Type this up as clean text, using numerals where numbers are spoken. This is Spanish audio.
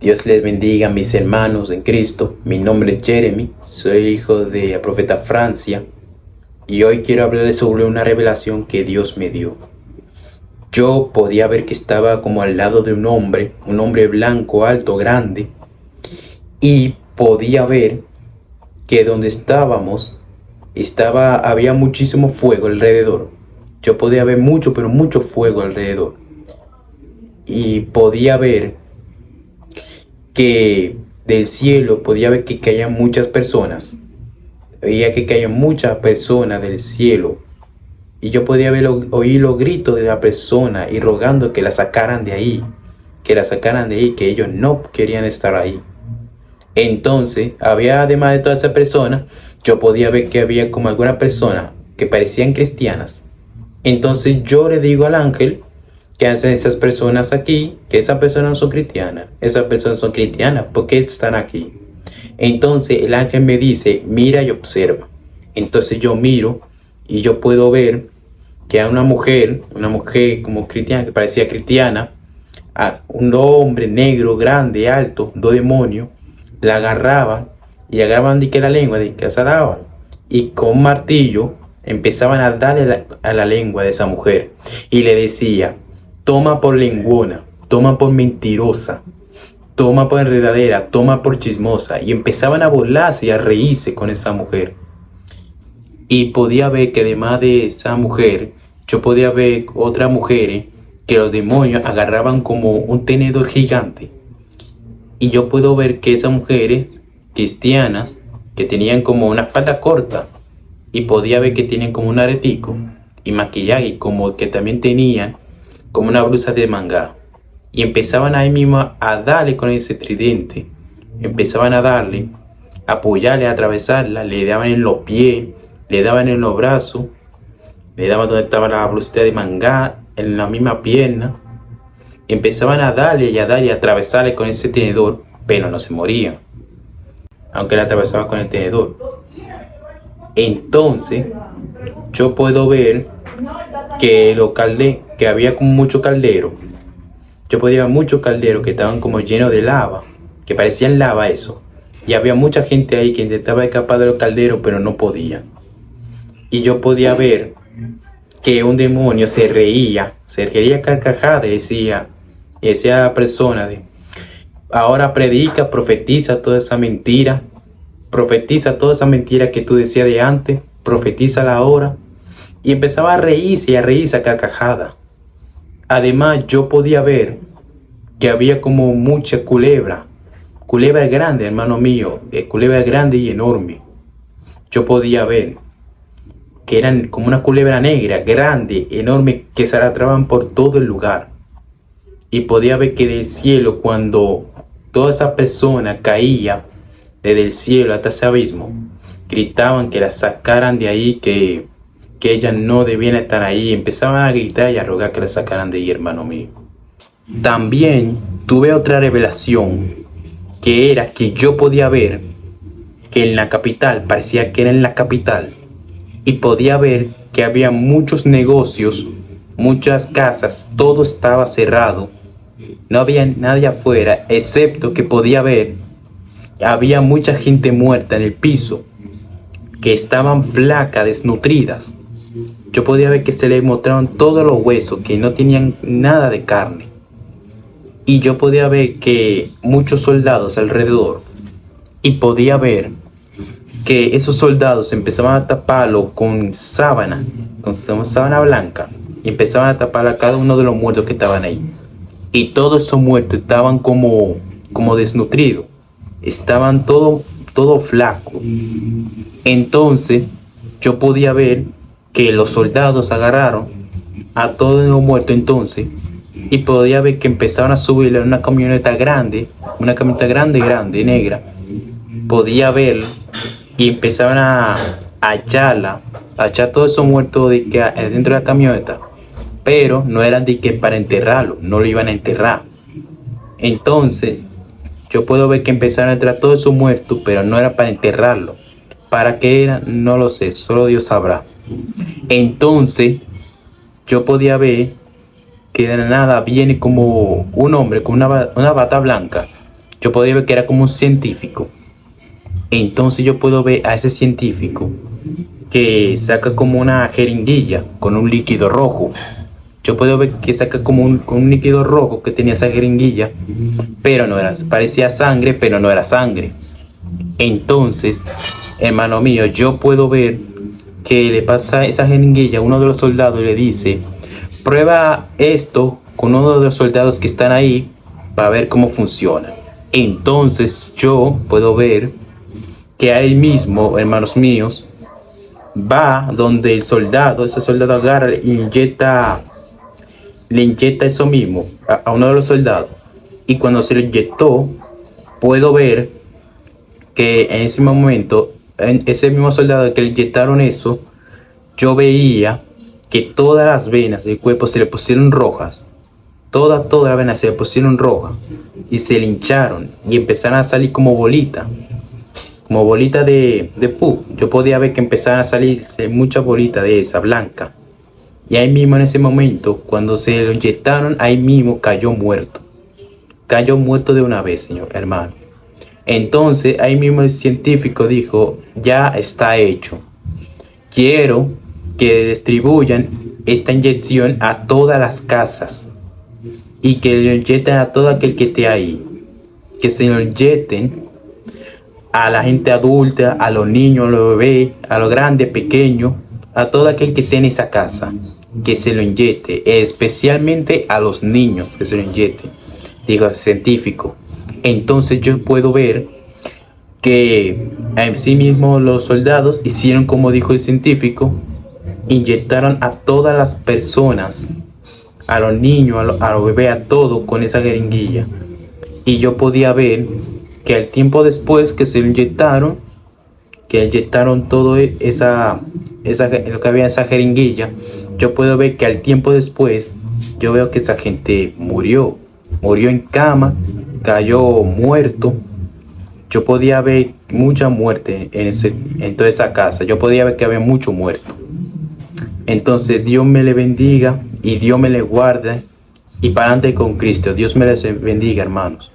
Dios les bendiga, mis hermanos en Cristo. Mi nombre es Jeremy, soy hijo de la profeta Francia y hoy quiero hablarles sobre una revelación que Dios me dio. Yo podía ver que estaba como al lado de un hombre blanco, alto, grande, y podía ver que donde estábamos había muchísimo fuego alrededor. Yo podía ver mucho, pero mucho fuego alrededor. Y podía ver que del cielo podía ver que caían muchas personas. Veía que caían muchas personas del cielo. Y yo podía oír los gritos de la persona y rogando que la sacaran de ahí. Que ellos no querían estar ahí. Entonces, además de todas esas personas, yo podía ver que había como algunas personas que parecían cristianas. Entonces yo le digo al ángel, ¿qué hacen esas personas aquí? Que esas personas no son cristianas. Esas personas son cristianas. ¿Por qué están aquí? Entonces el ángel me dice, mira y observa. Entonces yo miro y yo puedo ver que hay una mujer como cristiana, que parecía cristiana, a un hombre negro, grande, alto, dos demonios, la agarraban y agarraban de que la lengua, de que asadaban. Y con un martillo empezaban a darle a la lengua de esa mujer. Y le decía, toma por lenguona, toma por mentirosa, toma por enredadera, toma por chismosa. Y empezaban a burlarse y a reírse con esa mujer. Y podía ver que además de esa mujer, yo podía ver otras mujeres que los demonios agarraban como un tenedor gigante. Y yo puedo ver que esas mujeres cristianas que tenían como una falda corta y podía ver que tenían como un aretico y maquillaje y como que también tenían como una blusa de manga. Y empezaban ahí mismo a darle con ese tridente. Empezaban a darle, a apoyarle, a atravesarla, le daban en los pies, le daban en los brazos, le daban donde estaba la blusa de manga, en la misma pierna. Empezaban a darle y a atravesarle con ese tenedor, pero no se morían, aunque la atravesaba con el tenedor. Entonces yo puedo ver que que había como mucho caldero. Yo podía ver muchos calderos que estaban como llenos de lava, que parecían lava eso. Y había mucha gente ahí que intentaba escapar de los calderos, pero no podía. Y yo podía ver que un demonio se reía carcajada y decía a la persona ahora predica, profetiza toda esa mentira que tú decías de antes, profetízala ahora. Y empezaba a reírse a carcajada. Además yo podía ver que había como mucha culebra grande, hermano mío, culebra grande y enorme. Yo podía ver que eran como una culebra negra, grande, enorme, que se arrastraban por todo el lugar. Y podía ver que del cielo, cuando toda esa persona caía desde el cielo hasta ese abismo, gritaban que la sacaran de ahí, que ellas no debían estar ahí. Empezaban a gritar y a rogar que la sacaran de ahí, hermano mío. También tuve otra revelación, que era que yo podía ver que en la capital, parecía que era en la capital, y podía ver que había muchos negocios, muchas casas, todo estaba cerrado. No había nadie afuera, excepto que podía ver, había mucha gente muerta en el piso, que estaban flacas, desnutridas. Yo podía ver que se les mostraban todos los huesos, que no tenían nada de carne. Y yo podía ver que muchos soldados alrededor, y podía ver que esos soldados empezaban a taparlo con sábana blanca, y empezaban a tapar a cada uno de los muertos que estaban ahí. Y todos esos muertos estaban como desnutridos, estaban todo flacos. Entonces yo podía ver que los soldados agarraron a todos los muertos entonces, y podía ver que empezaron a subirle en una camioneta grande, negra. Podía ver y empezaban a echar todos esos muertos dentro de la camioneta, pero no eran de que para enterrarlo, no lo iban a enterrar. Entonces yo puedo ver que empezaron a entrar todos esos muertos, pero no era para enterrarlo. ¿Para qué era? No lo sé, solo Dios sabrá. Entonces yo podía ver que de la nada viene como un hombre con una bata blanca. yo podía ver que era como un científico. Entonces yo puedo ver a ese científico que saca como una jeringuilla con un líquido rojo. Yo puedo ver que saca como con un líquido rojo que tenía esa jeringuilla, pero no era, parecía sangre, pero no era sangre. Entonces, hermano mío, yo puedo ver que le pasa esa jeringuilla a uno de los soldados y le dice, prueba esto con uno de los soldados que están ahí para ver cómo funciona. Entonces yo puedo ver que ahí mismo, hermanos míos, va donde el soldado, ese soldado agarra e le inyecta eso mismo a uno de los soldados. Y cuando se lo inyectó, puedo ver que en ese momento, en ese mismo soldado que le inyectaron eso, yo veía que todas las venas del cuerpo se le pusieron rojas. Todas las venas se le pusieron rojas y se le hincharon y empezaron a salir como bolitas de pus. Yo podía ver que empezaban a salir muchas bolitas de esa blanca. Y ahí mismo en ese momento, cuando se lo inyectaron, ahí mismo cayó muerto. Cayó muerto de una vez, señor hermano. Entonces ahí mismo el científico dijo, ya está hecho. Quiero que distribuyan esta inyección a todas las casas y que lo inyecten a todo aquel que esté ahí. Que se lo inyecten a la gente adulta, a los niños, a los bebés, a los grandes, pequeños, a todo aquel que esté en esa casa, que se lo inyecte, especialmente a los niños que se lo inyecte, digo, científico. Entonces yo puedo ver que en sí mismo los soldados hicieron como dijo el científico, inyectaron a todas las personas, a los niños, a los bebés, a todo con esa jeringuilla. Y yo podía ver que al tiempo después que se lo inyectaron, todo lo que había en esa jeringuilla, yo puedo ver que al tiempo después, yo veo que esa gente murió en cama, cayó muerto. Yo podía ver mucha muerte en toda esa casa. Yo podía ver que había mucho muerto. Entonces Dios me le bendiga y Dios me le guarde y para adelante con Cristo. Dios me les bendiga, hermanos.